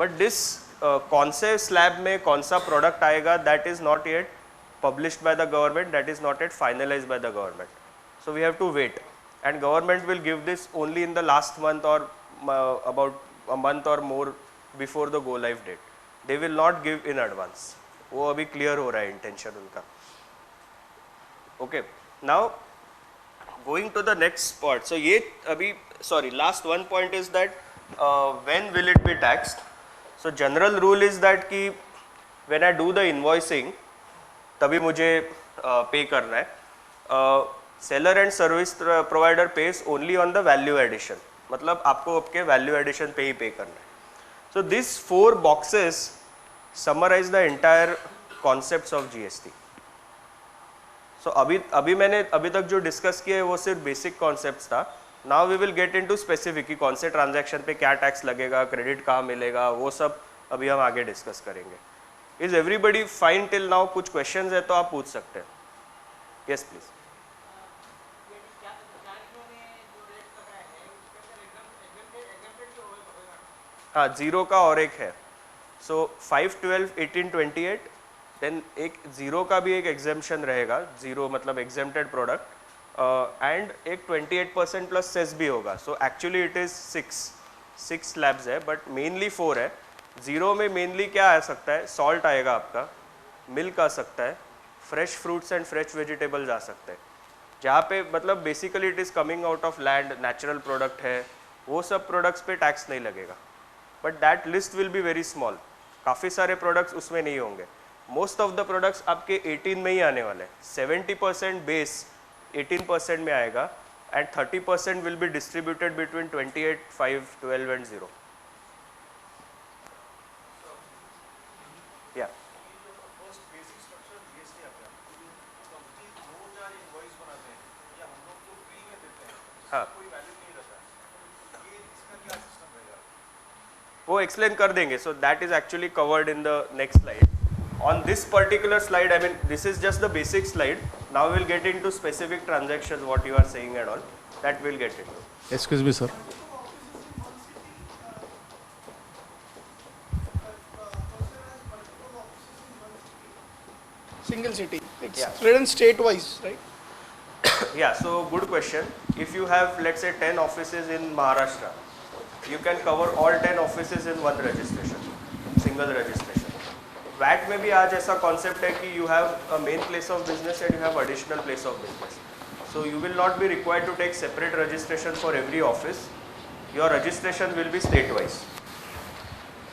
But this कौन से slab में कौन सा प्रोडक्ट आएगा, that is not yet published by the government, that is not yet finalized by the government. So we have to wait, and government will give this only in the last month or about a month or more before the go live date. They will not give in advance. वो अभी clear हो रहा है intention उनका. Okay, now going to the next part. So ये अभी last one point is that when will it be taxed? So general rule is that कि when I do the invoicing तभी मुझे पे करना है. Seller and service provider page only on the value addition, मतलब आपको आपके value addition पे ही पे करना है. So this 4 boxes summarise the entire concepts of GST. So अभी मैंने अभी तक जो डिस्कस किया है वो सिर्फ बेसिक कॉन्सेप्ट्स था. Now we will get into specific कि कौन से ट्रांजैक्शन पे क्या टैक्स लगेगा, क्रेडिट कहाँ मिलेगा, वो सब अभी हम आगे डिस्कस करेंगे. Is everybody fine till now? कुछ questions है तो आप पूछ सकते हैं. Yes please. हाँ, 0 का और एक है. So 5, 12, 18, 28. Then एक 0 का भी एक exemption रहेगा. 0 मतलब exempted product. And एक 28% plus cess भी होगा. So actually it is 6 slabs है, but mainly 4 है. 0 में मेनली क्या आ सकता है, सॉल्ट आएगा आपका, मिल्क आ सकता है, fresh fruits and fresh vegetables आ सकते हैं. जहाँ पे मतलब basically it is coming out of land, natural product है, वो सब प्रोडक्ट्स पे टैक्स नहीं लगेगा. But that list will be very small. काफ़ी सारे प्रोडक्ट्स उसमें नहीं होंगे. मोस्ट ऑफ द प्रोडक्ट्स आपके 18 में ही आने वाले हैं. 70% बेस 18% में आएगा and 30% will be distributed between 28, 5, 12 and 0. Yeah. हाँ, वो एक्सप्लेन कर देंगे. So that is actually covered in the next slide. On this particular slide, I mean, this is just the basic slide. Now we'll get into specific transactions, what you are saying and all. That we'll get into. Excuse me, sir. Single city. It's written state-wise, right? Yeah, so good question. If you have, let's say, 10 offices in Maharashtra, you can cover all 10 offices in one registration, single registration. VAT में भी आज ऐसा concept है कि you have a main place of business and you have additional place of business. So you will not be required to take separate registration for every office. Your registration will be state-wise.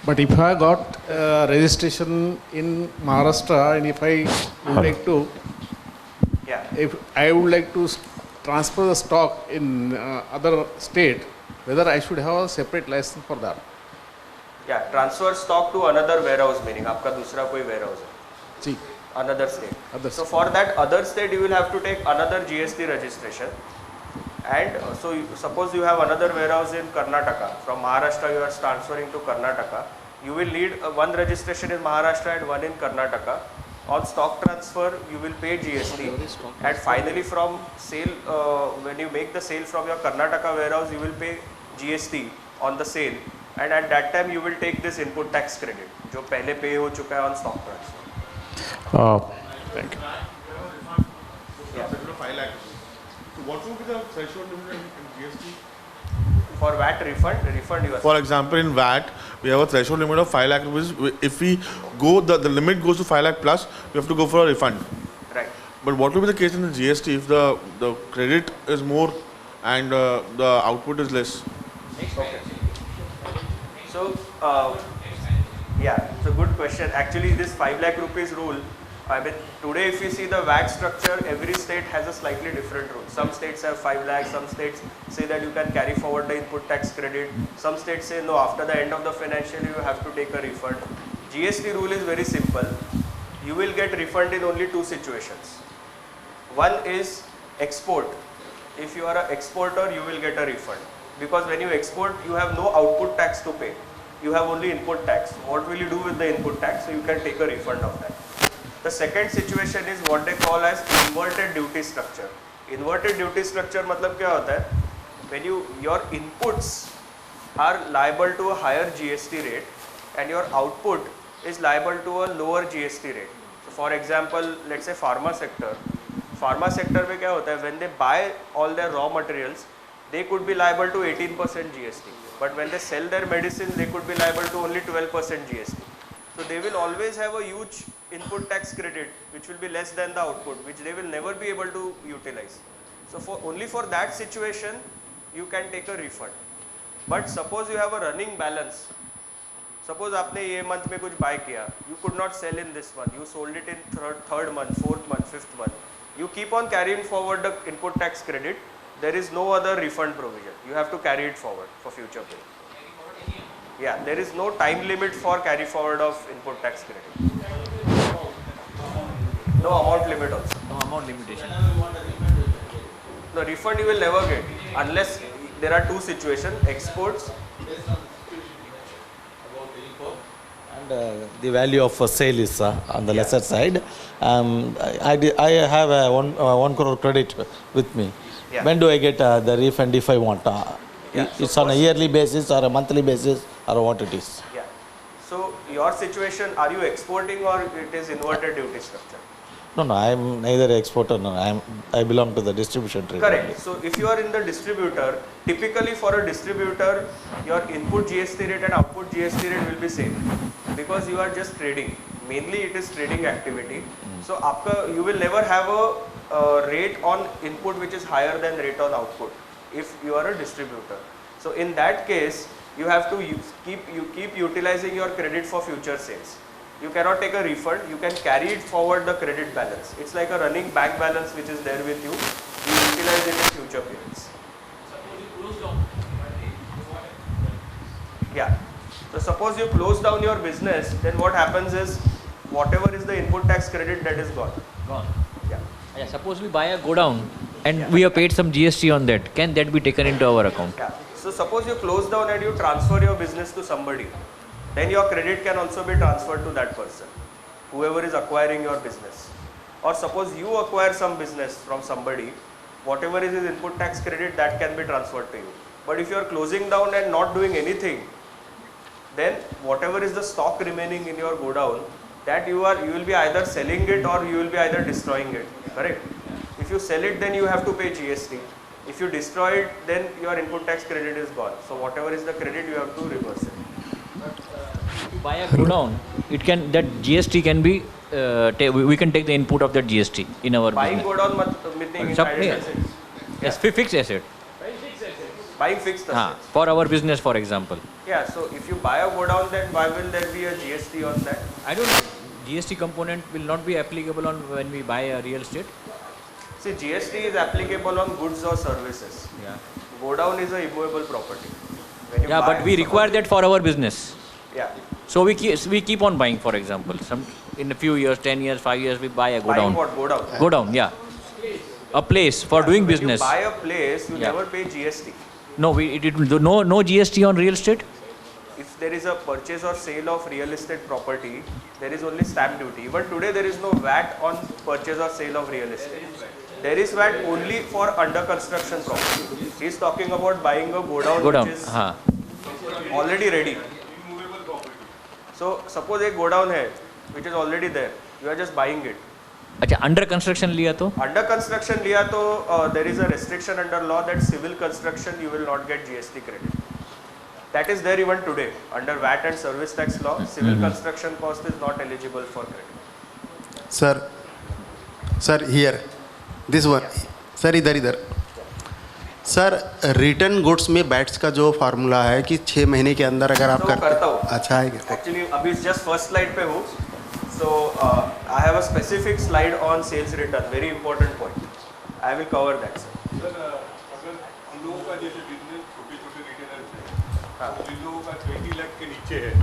But if I got registration in Maharashtra and if I would like to, if I would like to transfer the stock in other state, whether I should have a separate license for that? Yeah, transfer stock to another warehouse, meaning आपका दूसरा कोई warehouse है. जी. Another state. Other So for that other state, you will have to take another GST registration. And so suppose you have another warehouse in Karnataka. From Maharashtra, you are transferring to Karnataka. You will need one registration in Maharashtra and one in Karnataka. On stock transfer, you will pay GST. And finally, from sale, when you make the sale from your Karnataka warehouse, you will pay GST on the sale. And at that time, you will take this input tax credit, जो पहले pay हो चुका है on stock transfer. Thank you. Yeah. 5 lakh. So what would be the threshold limit in GST? For VAT refund you are For example, in VAT, we have a threshold limit of 5 lakh rupees. If we go, the limit goes to 5 lakh plus, we have to go for a refund. right. But what will be the case in the GST if the credit is more and the output is less? Okay. So, yeah, it's a good question. Actually, this 5 lakh rupees rule, I mean, today if you see the VAT structure, every state has a slightly different rule. Some states have 5 lakh, some states say that you can carry forward the input tax credit. Some states say no, after the end of the financial year, you have to take a refund. GST rule is very simple. You will get refund in only 2 situations. One is export. If you are an exporter, you will get a refund. Because when you export, you have no output tax to pay. You have only input tax. What will you do with the input tax? So you can take a refund of that. The second situation is what they call as inverted duty structure. Inverted duty structure मतलब क्या होता है? When your inputs are liable to a higher GST rate and your output is liable to a lower GST rate. So for example, let's say pharma sector में क्या होता है, when they buy all their raw materials, they could be liable to 18% GST, but when they sell their medicine, they could be liable to only 12% GST. So they will always have a huge input tax credit, which will be less than the output, which they will never be able to utilize. So only for that situation, you can take a refund. But suppose you have a running balance. Suppose आपने ये month में कुछ buy किया, you could not sell in this month, you sold it in third month, fourth month, fifth month. You keep on carrying forward the input tax credit. There is no other refund provision. You have to carry it forward for future pay. Yeah, there is no time limit for carry forward of input tax credit. No amount limit also. No amount limitation. The refund you will never get unless there are two situations: exports. And the value of sale is on the lesser side. I have a 1 crore credit with me. Yeah. When do I get the refund if I want? Yeah, so It's on a yearly basis or a monthly basis or what it is? Yeah. So your situation, are you exporting or it is inverted duty structure? No, I am neither exporter nor I belong to the distribution trade. Correct. only. So if you are in the distributor, typically for a distributor, your input GST rate and output GST rate will be same because you are just trading. Mainly it is trading activity. So you will never have a rate on input which is higher than rate on output if you are a distributor. So in that case, you have to keep utilizing your credit for future sales. You cannot take a refund, you can carry it forward the credit balance. It's like a running bank balance which is there with you. You utilize it in future periods. Yeah. So suppose you close down your business, then what happens is whatever is the input tax credit, that is gone. Gone. Yeah. Yeah, suppose we buy a godown and we have paid some GST on that. Can that be taken into our account? Yeah. So suppose you close down and you transfer your business to somebody, then your credit can also be transferred to that person, whoever is acquiring your business. Or suppose you acquire some business from somebody, whatever is his input tax credit, that can be transferred to you. But if you are closing down and not doing anything, then whatever is the stock remaining in your godown, that you will be either selling it or you will be either destroying it. Correct? If you sell it, then you have to pay GST. If you destroy it, then your input tax credit is gone. So whatever is the credit, you have to reverse it. If you buy a godown, that GST can be, we can take the input of that GST in our Buying business. godown meaning Supply- private assets. Yes, fixed asset. Buying fixed assets. For our business, for example. Yeah, so if you buy a godown, then why will there be a GST on that? I don't know. GST component will not be applicable on when we buy a real estate. See, GST is applicable on goods or services. Yeah. Godown is a immovable property. When you Yeah, buy but we require that for our business. Yeah. So we keep on buying, for example. In a few years, 10 years, 5 years, we buy a Buying godown. what? Godown. Godown, yeah. A place for doing When business. you buy a place, you Yeah. never pay GST. No, no GST on real estate. If there is a purchase or sale of real estate property, there is only stamp duty. Even today, there is no VAT on purchase or sale of real estate. There is VAT only for under construction property. He is talking about buying a godown, Godown. which is हाँ. already ready. So suppose a godown hai, which is already there. You are just buying it. अच्छा, under construction लिया तो? Under construction liya to there is a restriction under law that civil construction you will not get GST credit. That is there even today. Under VAT and service tax law, civil construction cost is not eligible for credit. Sir, here, this one. Sir, इधर. Sir return goods में bats का जो formula है कि 6 महीने के अंदर अगर आप तो करता हूँ. अच्छा है क्या? Actually, अभी just first slide पे हूँ. So I have a specific slide on sales return. Very important point. I will cover that, sir. Sir अगर हम लोगों का जैसे बिजनेस छोटे रिटेलर्स हैं, तो जिन लोगों का 20 लाख के नीचे है,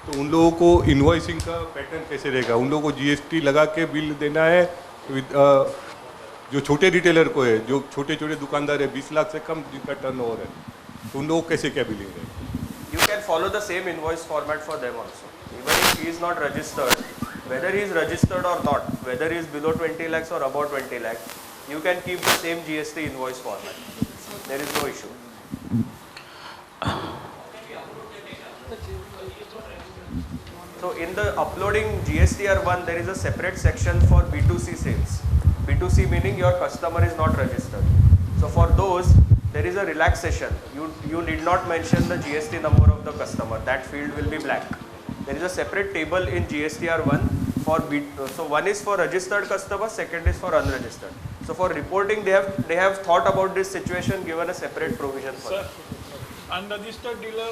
तो उन लोगों को इनवॉइसिंग का पैटर्न कैसे रहेगा? उन लोगों को GST लगा के बिल देना है जो छोटे रिटेलर को है, जो छोटे दुकानदार है, 20 लाख से कम जिनका टर्नओवर है, तो उन लोगों को कैसे क्या बिलिंग है? You can follow the same invoice format for them also. Even if he is not registered, whether he is registered or not, whether he is below 20 lakhs or above 20 lakhs, you can keep the same GST invoice format. There is no issue. So in the uploading GSTR1, there is a separate section for B2C sales. B2C meaning your customer is not registered. So for those, there is a relaxation. You need not mention the GST number of the customer. That field will be blank. There is a separate table in GSTR1 for so one is for registered customer, second is for unregistered. So for reporting, they have thought about this situation, given a separate provision for sir unregistered dealer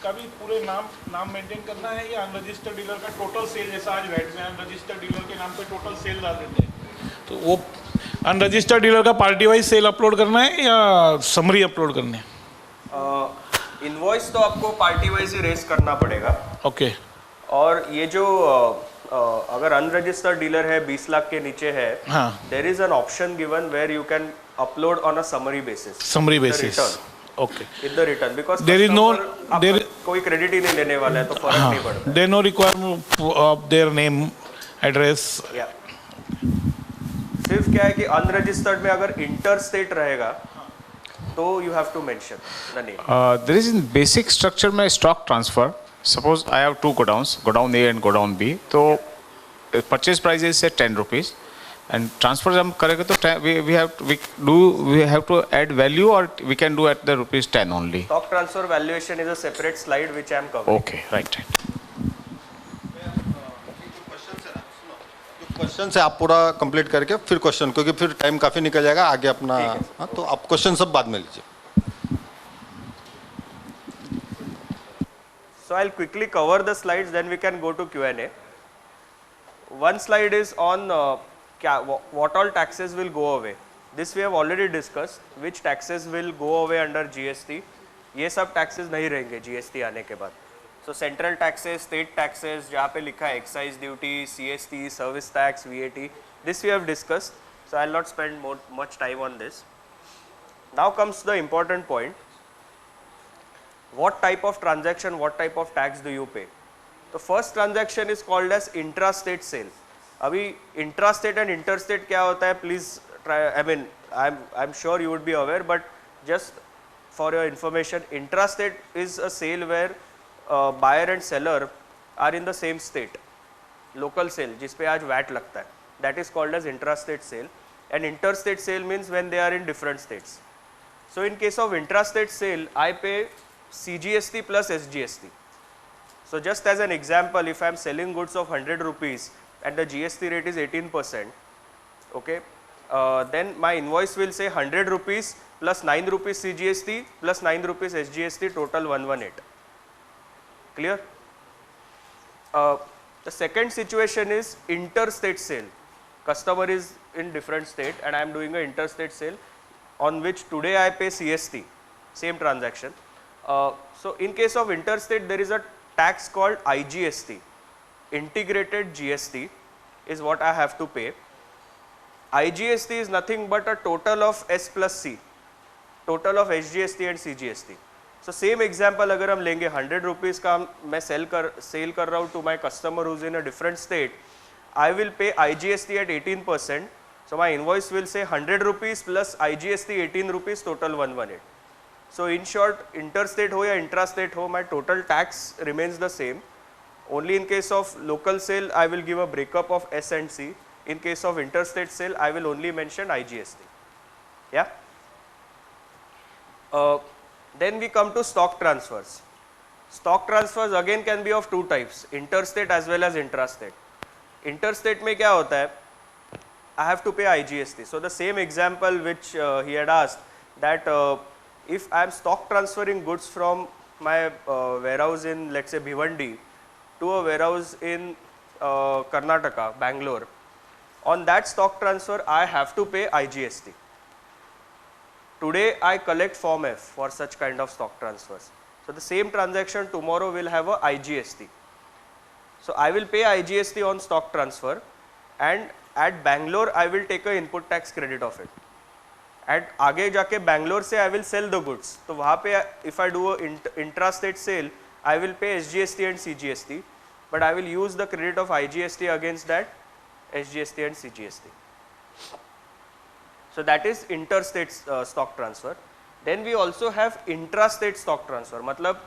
का भी पूरे नाम maintain करना है या unregistered dealer का total sale, जैसा आज रेट में अनरजिस्टर्ड डीलर के नाम पे टोटल सेल डाल देते हैं, तो वो अनरजिस्टर्ड डीलर का पार्टी वाइज सेल अपलोड करना है या समरी अपलोड करने हैं? इनवॉइस तो आपको पार्टी वाइज ही रेस करना पड़ेगा. ओके. और ये जो अगर अनरजिस्टर्ड डीलर है 20 लाख के नीचे है, there is an option given where you can upload on a summary basis. Summary basis. Okay. In the return because there is no कोई क्रेडिट ही नहीं लेने वाला है, तो फर्क नहीं पड़ता. There no requirement of their name address. सिर्फ क्या है कि अनरजिस्टर्ड में अगर इंटर स्टेट रहेगा तो you have to mention the name. There is in basic structure में stock transfer. Suppose I have two godowns, godown A and godown B. तो purchase price is say 10 rupees and transfer जब हम करेंगे तो we have to add value or we can do at the rupees 10 only. Stock transfer valuation is a separate slide which I am covering. Okay, right. Question से आप पूरा complete करके फिर question, क्योंकि फिर टाइम काफ़ी निकल जाएगा आगे अपना. हाँ, तो आप क्वेश्चन सब बाद में लीजिए. So I'll quickly cover the slides, then we can go to Q&A. One slide is on what all taxes will go away. This we have already discussed. Which taxes will go away under GST? ये सब taxes नहीं रहेंगे GST आने के बाद. So central taxes, state taxes, जहाँ पे लिखा है excise duty, CST, service tax, VAT. This we have discussed. So I'll not spend much time on this. Now comes the important point. What type of transaction, what type of tax do you pay? The first transaction is called as intrastate sale. अभी intrastate and interstate क्या होता है? Please try. I mean, I'm sure you would be aware, but just for your information, intrastate is a sale where buyer and seller are in the same state. Local sale, जिस पे आज VAT लगता है. That is called as intrastate sale. And interstate sale means when they are in different states. So in case of intrastate sale, I pay CGST plus SGST. So just as an example, if I am selling goods of 100 rupees and the GST rate is 18%, okay, then my invoice will say 100 rupees plus 9 rupees CGST plus 9 rupees SGST, total 118. Clear? The second situation is interstate sale. Customer is in different state and I am doing an interstate sale on which today I pay CST, same transaction. So in case of interstate, there is a tax called IGST, integrated GST is what I have to pay. IGST is nothing but a total of S plus C, total of SGST and CGST. So same example अगर हम लेंगे 100 rupees का मैं cell कर रहा हूँ to my customer who's in a different state, I will pay IGST at 18%. So my invoice will say 100 rupees plus IGST 18 rupees, total 118. So in short, interstate हो या intrastate हो, my total tax remains the same. Only in case of local sale, I will give a breakup of S and C. In case of interstate sale, I will only mention IGST. Yeah. Then we come to stock transfers. Stock transfers again can be of two types, interstate as well as intrastate. Interstate में क्या होता है? I have to pay IGST. So the same example which he had asked, that if I am stock transferring goods from my warehouse in, let's say, Bhiwandi to a warehouse in Karnataka, Bangalore, on that stock transfer I have to pay IGST. Today I collect Form F for such kind of stock transfers. So the same transaction tomorrow will have a IGST. So I will pay IGST on stock transfer, and at Bangalore I will take a input tax credit of it. At आगे जाके Bangalore से I will sell the goods. तो वहाँ पे if I do a intrastate sale, I will pay SGST and CGST, but I will use the credit of IGST against that SGST and CGST. So that is interstate stock transfer. Then we also have intrastate stock transfer. मतलब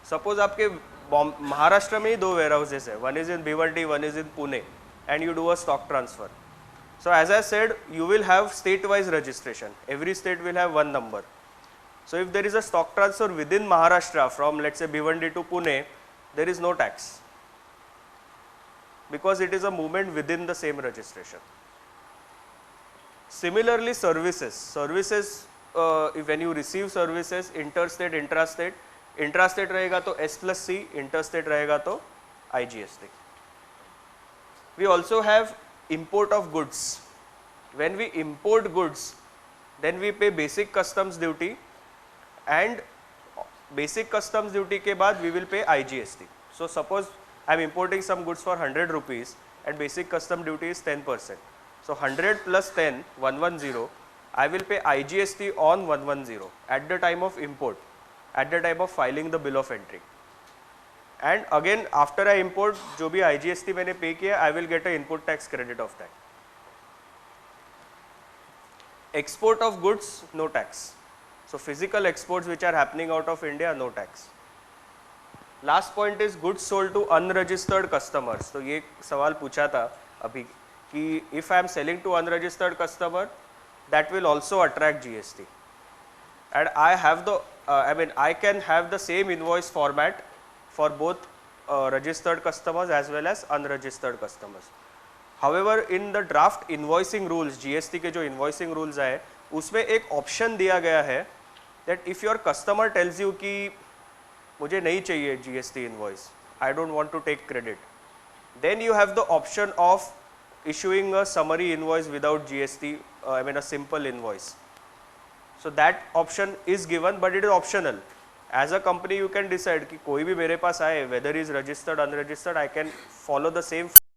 suppose आपके महाराष्ट्र में ही 2 warehouses है, one is in Bhiwandi, one is in Pune, and you do a stock transfer. So as I said, you will have state-wise registration. Every state will have one number. So if there is a stock transfer within Maharashtra from, let's say, Bhiwandi to Pune, there is no tax, because it is a movement within the same registration. Similarly, services, when you receive services, interstate, intrastate, intrastate रहेगा तो S+C, interstate रहेगा तो IGST. We also have import of goods. When we import goods, then we pay basic customs duty, and basic customs duty के बाद we will pay IGST. So suppose I am importing some goods for 100 rupees and basic custom duty is 10%. So 100 plus 10, 110, I will pay IGST on 110 at the time of import, at the time of filing the bill of entry. And again after I import, जो भी IGST मैंने pay किया, I will get a input tax credit of that. Export of goods, no tax. So physical exports which are happening out of India, no tax. Last point is goods sold to unregistered customers. तो ये सवाल पूछा था अभी कि if I am selling to unregistered customer, that will also attract GST. And I have the, I can have the same invoice format for both registered customers as well as unregistered customers. However, in the draft invoicing rules, GST के जो invoicing rules आए, उसमें एक option दिया गया है that if your customer tells you कि मुझे नहीं चाहिए GST invoice, I don't want to take credit, then you have the option of issuing a summary invoice without GST, a simple invoice. So that option is given, but it is optional. As a company, you can decide कि कोई भी मेरे पास आए, whether is registered, unregistered, I can follow the same